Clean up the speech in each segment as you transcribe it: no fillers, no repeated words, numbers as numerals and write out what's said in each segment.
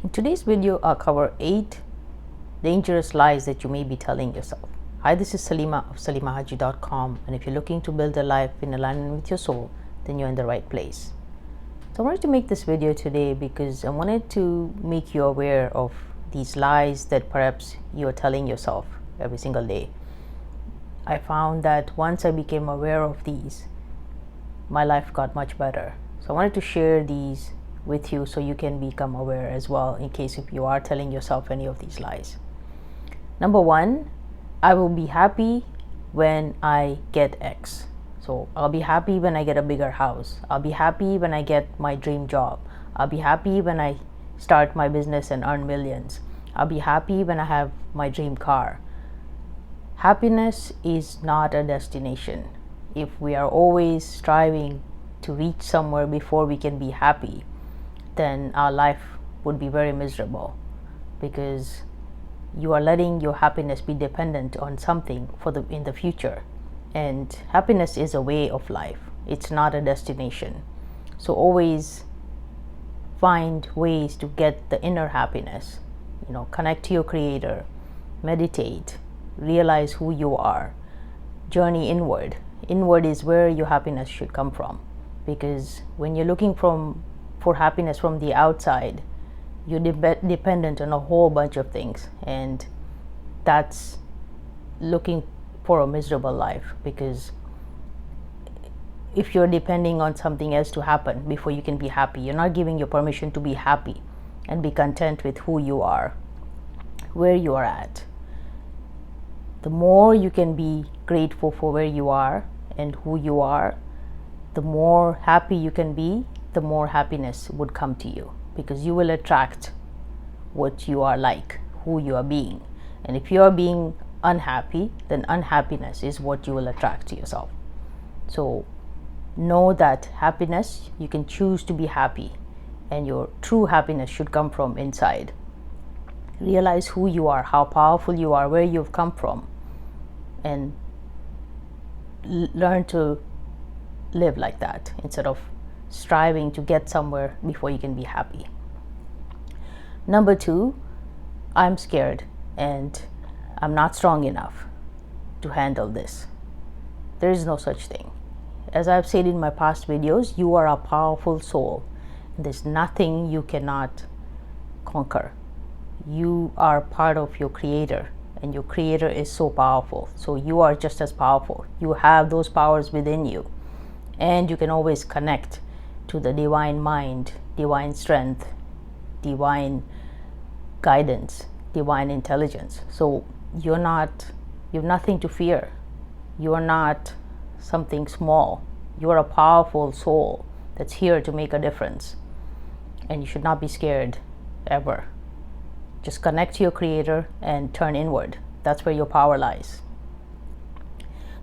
In today's video, I'll cover 8 dangerous lies that you may be telling yourself. Hi, this is Salima of SALIMAH and if you're looking to build a life in alignment with your soul, then you're in the right place. So I wanted to make this video today because I wanted to make you aware of these lies that perhaps you are telling yourself every single day. I found that once I became aware of these, my life got much better. So I wanted to share these with you so you can become aware as well in case if you are telling yourself any of these lies. Number 1, I will be happy when I get X. So I'll be happy when I get a bigger house. I'll be happy when I get my dream job. I'll be happy when I start my business and earn millions. I'll be happy when I have my dream car. Happiness is not a destination. If we are always striving to reach somewhere before we can be happy, then our life would be very miserable, because you are letting your happiness be dependent on something in the future. And happiness is a way of life. It's not a destination. So always find ways to get the inner happiness. Connect to your creator, meditate, realize who you are, journey inward. Inward is where your happiness should come from, because when you're looking for happiness from the outside, you're dependent on a whole bunch of things, and that's looking for a miserable life. Because if you're depending on something else to happen before you can be happy, you're not giving your permission to be happy and be content with who you are, where you are at. The more you can be grateful for where you are and who you are, the more happy you can be, the more happiness would come to you, because you will attract what you are like, who you are being. And if you are being unhappy, then unhappiness is what you will attract to yourself. So know that happiness, you can choose to be happy, and your true happiness should come from inside. Realize who you are, how powerful you are, where you've come from, and learn to live like that instead of striving to get somewhere before you can be happy. Number 2, I'm scared and I'm not strong enough to handle this. There is no such thing. As I've said in my past videos, you are a powerful soul. There's nothing you cannot conquer. You are part of your creator, and your creator is so powerful. So you are just as powerful. You have those powers within you, and you can always connect to the divine mind, divine strength, divine guidance, divine intelligence. So you have nothing to fear. You are not something small. You are a powerful soul that's here to make a difference, and you should not be scared ever. Just connect to your creator and turn inward. That's where your power lies.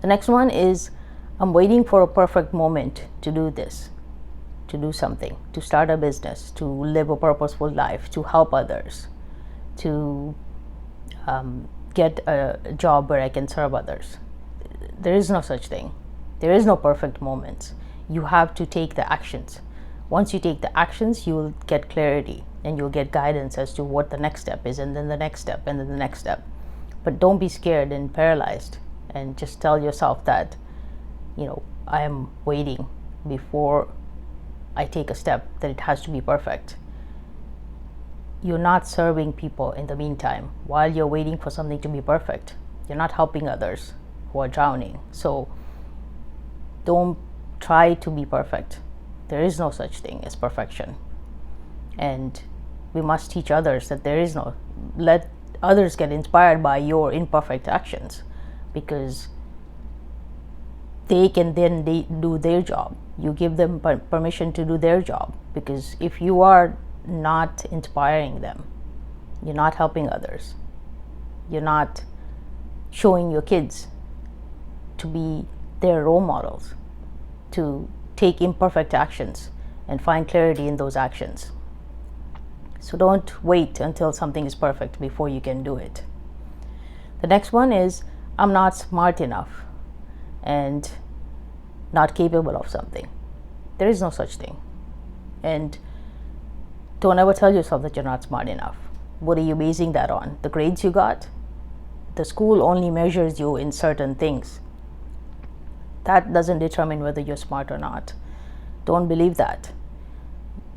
The next one is, I'm waiting for a perfect moment to do this, to do something, to start a business, to live a purposeful life, to help others, to get a job where I can serve others. There is no such thing. There is no perfect moments. You have to take the actions. Once you take the actions, you will get clarity, and you'll get guidance as to what the next step is, and then the next step, and then the next step. But don't be scared and paralyzed, and just tell yourself that, I am waiting before I take a step, that it has to be perfect. You're not serving people in the meantime while you're waiting for something to be perfect. You're not helping others who are drowning. So don't try to be perfect. There is no such thing as perfection. And we must teach others that let others get inspired by your imperfect actions, because they can then do their job. You give them permission to do their job, because if you are not inspiring them, you're not helping others. You're not showing your kids to be their role models, to take imperfect actions and find clarity in those actions. So don't wait until something is perfect before you can do it. The next one is, I'm not smart enough and not capable of something. There is no such thing. And Don't ever tell yourself that you're not smart enough. What are you basing that on? The grades you got? The school only measures you in certain things. That doesn't determine whether you're smart or not. Don't believe that.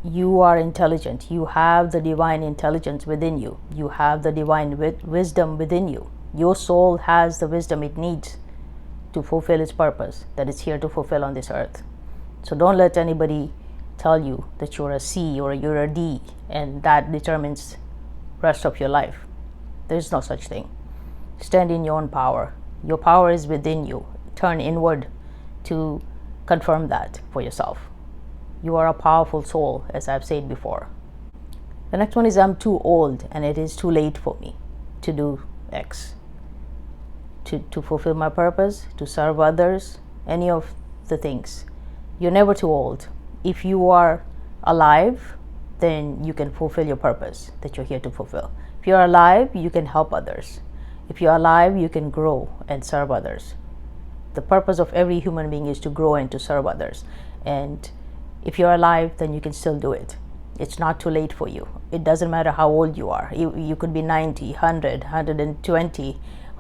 You are intelligent. You have the divine intelligence within you. You have the divine wisdom within you. Your soul has the wisdom it needs to fulfill its purpose that it's here to fulfill on this earth. So don't let anybody tell you that you're a C or you're a D and that determines the rest of your life. There's no such thing. Stand in your own power. Your power is within you. Turn inward to confirm that for yourself. You are a powerful soul, as I've said before. The next one is I'm too old and it is too late for me to do X. To fulfill my purpose, to serve others, any of the things. You're never too old. If you are alive, then you can fulfill your purpose that you're here to fulfill. If you're alive, you can help others. If you're alive, you can grow and serve others. The purpose of every human being is to grow and to serve others. And if you're alive, then you can still do it. It's not too late for you. It doesn't matter how old you are. You could be 90, 100, 120,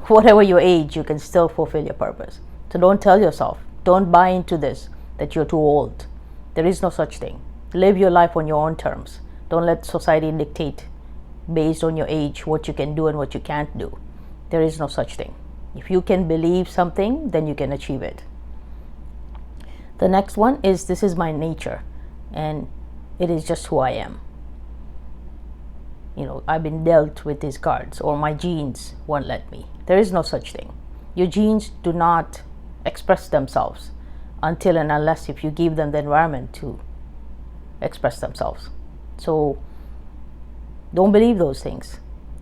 whatever your age, you can still fulfill your purpose. So don't tell yourself, don't buy into this, that you're too old. There is no such thing. Live your life on your own terms. Don't let society dictate based on your age what you can do and what you can't do. There is no such thing. If you can believe something, then you can achieve it. The next one is this is my nature and it is just who I am. I've been dealt with these cards, or my genes won't let me. There is no such thing. Your genes do not express themselves until and unless if you give them the environment to express themselves. So don't believe those things.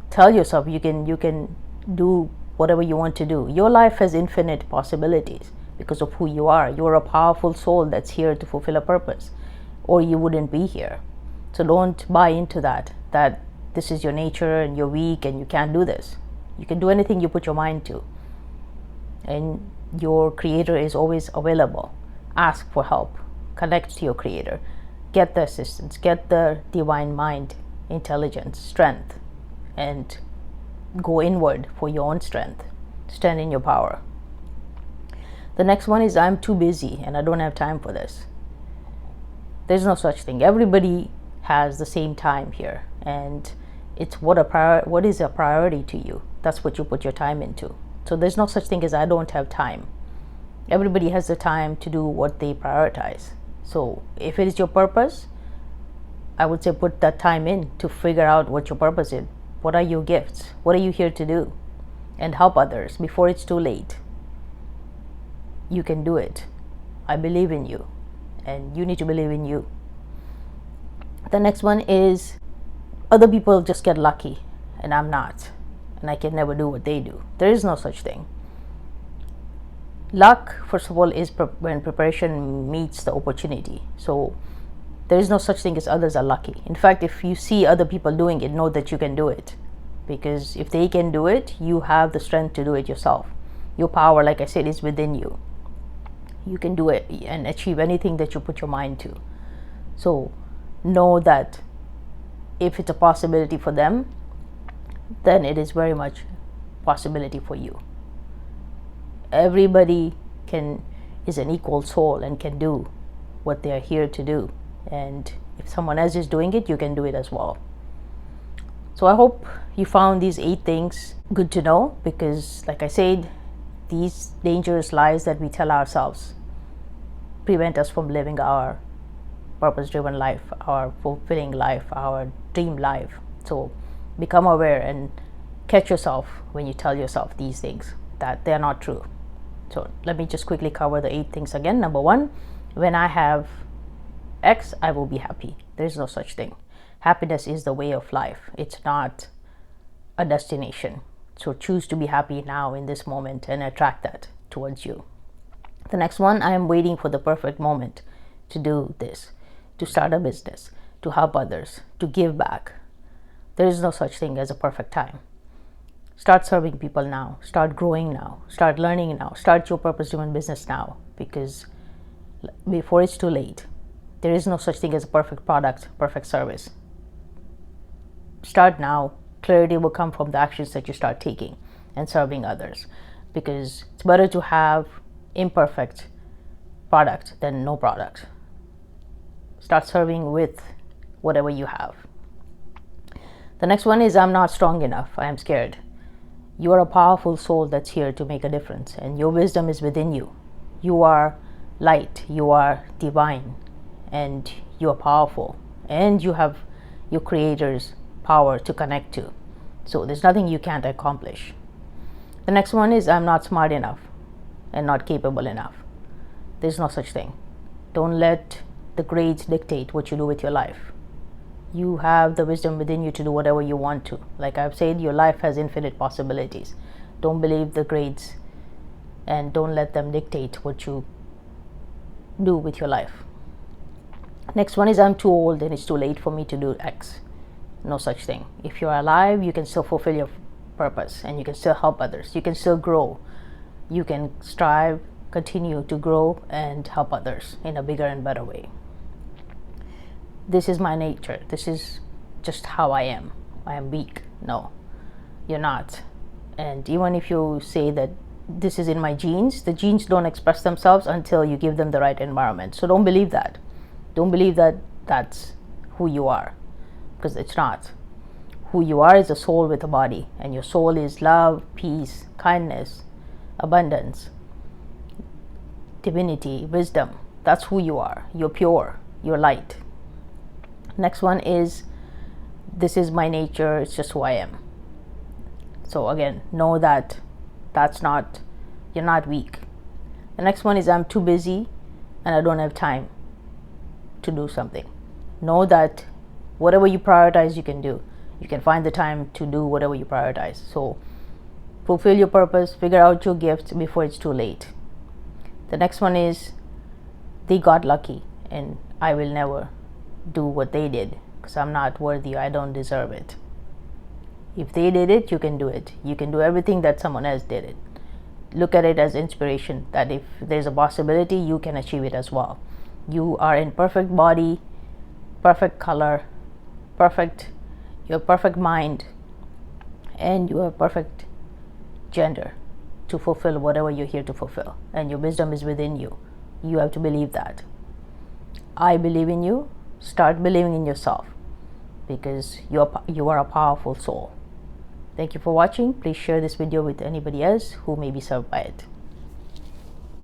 Tell yourself you can do whatever you want to do. Your life has infinite possibilities because of who you are. You're a powerful soul that's here to fulfill a purpose, or you wouldn't be here. So don't buy into that this is your nature and you're weak and you can't do this. You can do anything you put your mind to. And your creator is always available. Ask for help. Connect to your creator. Get the assistance. Get the divine mind, intelligence, strength, and go inward for your own strength. Stand in your power. The next one is I'm too busy and I don't have time for this. There's no such thing. Everybody has the same time here, and it's what is a priority to you. That's what you put your time into. So there's no such thing as I don't have time. Everybody has the time to do what they prioritize. So if it is your purpose, I would say put that time in to figure out what your purpose is. What are your gifts? What are you here to do? And help others before it's too late. You can do it. I believe in you, and you need to believe in you. The next one is other people just get lucky and I'm not, and I can never do what they do. There is no such thing. Luck, first of all, is when preparation meets the opportunity. So there is no such thing as others are lucky. In fact, if you see other people doing it, know that you can do it, because if they can do it, you have the strength to do it yourself. Your power, like I said, is within you. You can do it and achieve anything that you put your mind to. So know that if it's a possibility for them, then it is very much possibility for you. Everybody is an equal soul and can do what they are here to do. And if someone else is doing it, you can do it as well. So I hope you found these 8 things good to know, because like I said, these dangerous lies that we tell ourselves prevent us from living our purpose-driven life, our fulfilling life, our dream life. So become aware and catch yourself when you tell yourself these things, that they're not true. So let me just quickly cover the 8 things again. Number 1, when I have X, I will be happy. There's no such thing. Happiness is the way of life. It's not a destination. So choose to be happy now in this moment and attract that towards you. The next one, I am waiting for the perfect moment to do this, to start a business, to help others, to give back. There is no such thing as a perfect time. Start serving people now. Start growing now. Start learning now. Start your purpose-driven business now, because before it's too late. There is no such thing as a perfect product, perfect service. start now. Clarity will come from the actions that you start taking and serving others, because it's better to have imperfect product than no product. Start serving with whatever you have. The next one is, I'm not strong enough. I am scared. You are a powerful soul that's here to make a difference, and your wisdom is within you. You are light, you are divine, and you are powerful, and you have your creator's power to connect to. So there's nothing you can't accomplish. The next one is, I'm not smart enough and not capable enough. There's no such thing. Don't let the grades dictate what you do with your life. You have the wisdom within you to do whatever you want to. Like I've said, your life has infinite possibilities. Don't believe the grades, and don't let them dictate what you do with your life. Next one is, I'm too old and it's too late for me to do X. No such thing. If you're alive, you can still fulfill your purpose, and you can still help others. You can still grow. You can strive, continue to grow and help others in a bigger and better way. This is my nature. This is just how I am. I am weak. No, you're not. And even if you say that this is in my genes, the genes don't express themselves until you give them the right environment. So don't believe that. Don't believe that that's who you are, because it's not. Who you are is a soul with a body, and your soul is love, peace, kindness, abundance, divinity, wisdom. That's who you are. You're pure. You're light. Next one is, this is my nature. It's just who I am. So again, know that you're not weak. The next one is, I'm too busy and I don't have time to do something. Know that whatever you prioritize, you can do. You can find the time to do whatever you prioritize. So fulfill your purpose, figure out your gift before it's too late. The next one is, they got lucky and I will never do what they did because I'm not worthy. I don't deserve it. If they did it, you can do it. You can do everything that someone else did it. Look at it as inspiration, that if there's a possibility, you can achieve it as well. You are in perfect body, perfect color, your perfect mind, and your perfect gender to fulfill whatever you're here to fulfill. And your wisdom is within you. You have to believe that. I believe in you. Start believing in yourself, because you are a powerful soul. Thank you for watching. Please share this video with anybody else who may be served by it.